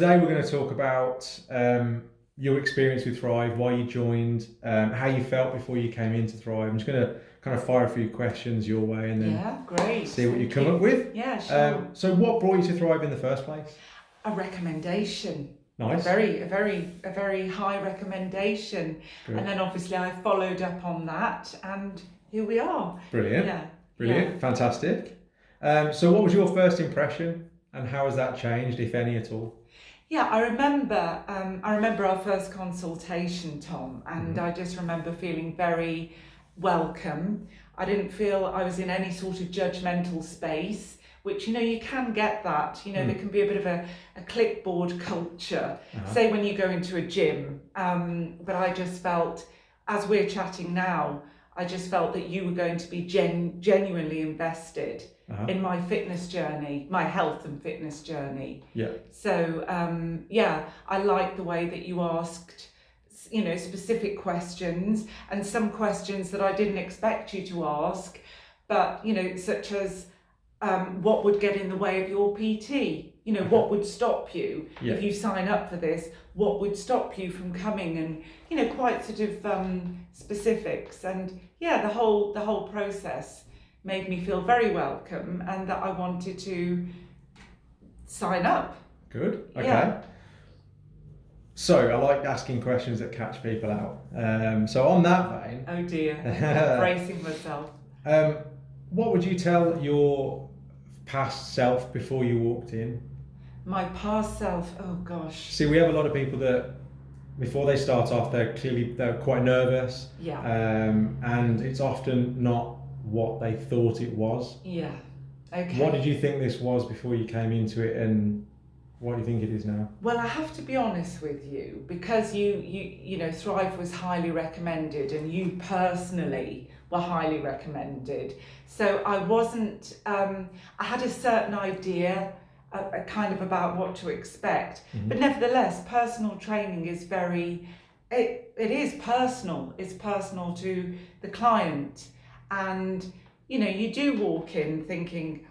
Today we're going to talk about your experience with Thrive, why you joined, how you felt before you came into Thrive. I'm just going to kind of fire a few questions your way and then Yeah, great. see what you Thank come you. up with. Yeah, sure. So what brought you to Thrive in the first place? A recommendation. A Nice. very high recommendation. Good. And then obviously I followed up on that, and here we are. Brilliant. Yeah. Brilliant. Yeah. Fantastic. So what was your first impression and how has that changed, if any at all? Yeah, I remember. I remember our first consultation, Tom, and I just remember feeling very welcome. I didn't feel I was in any sort of judgmental space, which you can get that. There can be a bit of a clipboard culture, say when you go into a gym. But I just felt, as we're chatting now, I just felt that you were going to be genuinely invested in my fitness journey, my health and fitness journey. Yeah. So I like the way that you asked, specific questions, and some questions that I didn't expect you to ask, but such as what would get in the way of your PT? What would stop you if you sign up for this? What would stop you from coming? And quite sort of specifics. And the whole process made me feel very welcome, and that I wanted to sign up. Good. Okay. Yeah. So I like asking questions that catch people out. So on that vein, Oh dear, I'm bracing myself. What would you tell your past self before you walked in? My past self, oh gosh. See, we have a lot of people that before they start off, they're quite nervous. Yeah. And it's often not what they thought it was. Yeah. Okay. What did you think this was before you came into it, and what do you think it is now? Well, I have to be honest with you, because you Thrive was highly recommended, and you personally were highly recommended. So I wasn't. I had a certain idea, kind of about what to expect, but nevertheless, personal training is very. It is personal. It's personal to the client, and you do walk in thinking,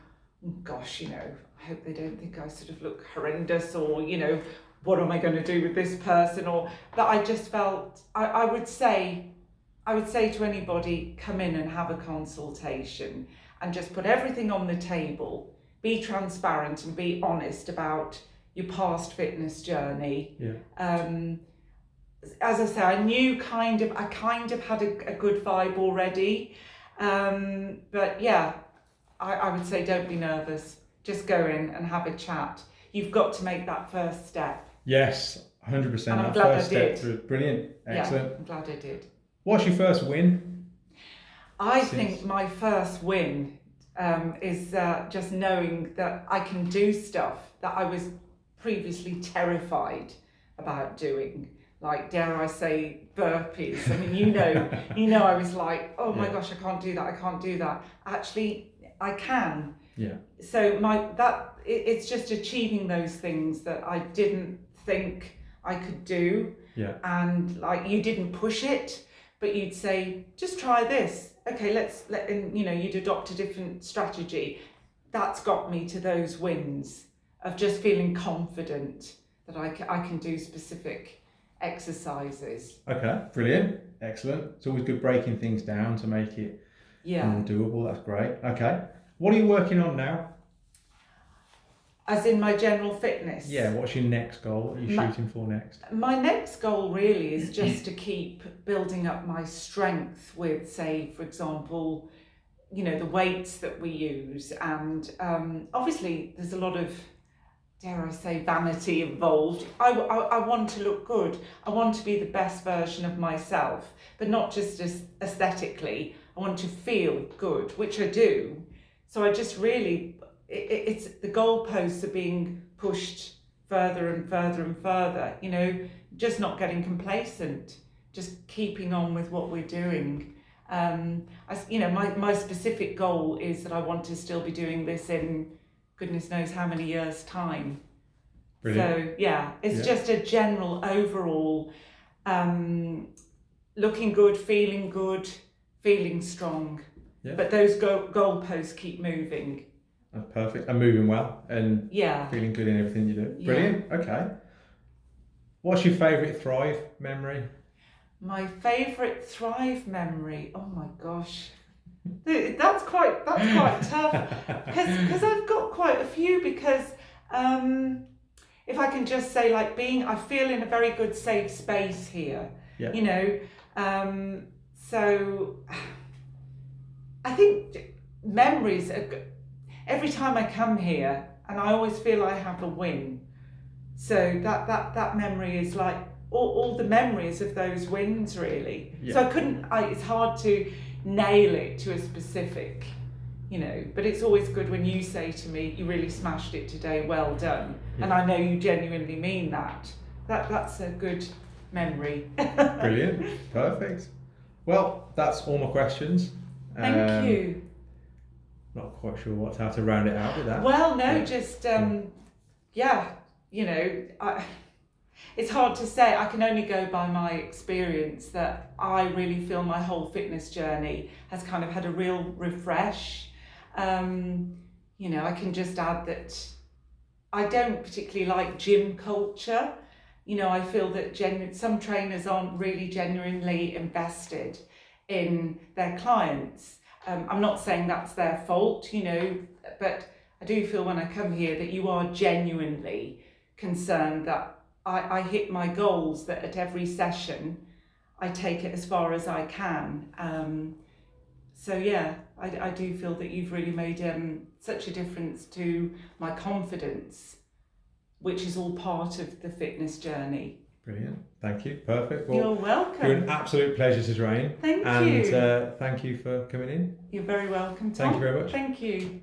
oh, gosh, I hope they don't think I sort of look horrendous, or what am I going to do with this person? But I just felt I would say to anybody, come in and have a consultation and just put everything on the table, be transparent and be honest about your past fitness journey. Yeah. As I say, I kind of had a good vibe already, but yeah, I would say don't be nervous. Just go in and have a chat. You've got to make that first step. Yes, 100%. And I'm that glad first I did. step through. Brilliant. Excellent. Yeah, I'm glad I did. What's your first win? I think my first win is just knowing that I can do stuff that I was previously terrified about doing. Like, dare I say, burpees. I mean, I was like, oh my gosh, I can't do that. Actually, I can. Yeah. So it's just achieving those things that I didn't think I could do. Yeah. And like, you didn't push it, but you'd say, just try this. Okay, you'd adopt a different strategy. That's got me to those wins of just feeling confident that I can do specific exercises. Okay, brilliant. Excellent. It's always good breaking things down to make it more doable. That's great. Okay. What are you working on now? As in my general fitness? Yeah, what's your next goal? What are you shooting for next? My next goal really is just to keep building up my strength with, say, for example, the weights that we use. And obviously there's a lot of, dare I say, vanity involved. I want to look good. I want to be the best version of myself, but not just aesthetically. I want to feel good, which I do. So I just really, it's the goalposts are being pushed further and further and further, just not getting complacent, just keeping on with what we're doing. My specific goal is that I want to still be doing this in goodness knows how many years' time. Brilliant. So it's just a general overall looking good, feeling strong. Yeah. But those goalposts keep moving. That's perfect. And moving well and Yeah, feeling good in everything you do. yeah. Brilliant. Okay. What's your favourite Thrive memory? My favourite Thrive memory. Oh my gosh, that's quite tough because I've got quite a few. Because if I can just say, like, I feel in a very good safe space here. Yeah. You know, so I think memories are, every time I come here, and I always feel I have a win. So that memory is like all the memories of those wins, really. Yeah. So it's hard to nail it to a specific, but it's always good when you say to me, you really smashed it today, well done. Yeah. And I know you genuinely mean that. That's a good memory. Brilliant. Perfect. Well, that's all my questions. Thank you. Not quite sure how to round it out with that. Well, no, Yeah. just yeah, it's hard to say. I can only go by my experience, that I really feel my whole fitness journey has kind of had a real refresh. I can just add that I don't particularly like gym culture. I feel that some trainers aren't really genuinely invested in their clients. I'm not saying that's their fault, but I do feel when I come here that you are genuinely concerned that I hit my goals, that at every session I take it as far as I can. So yeah, I do feel that you've really made such a difference to my confidence, which is all part of the fitness journey. Brilliant. Thank you. Perfect. Well, You're welcome. you're an absolute pleasure to train. Thank and, you. thank you for coming in. You're very welcome, Tom. Thank you very much. Thank you.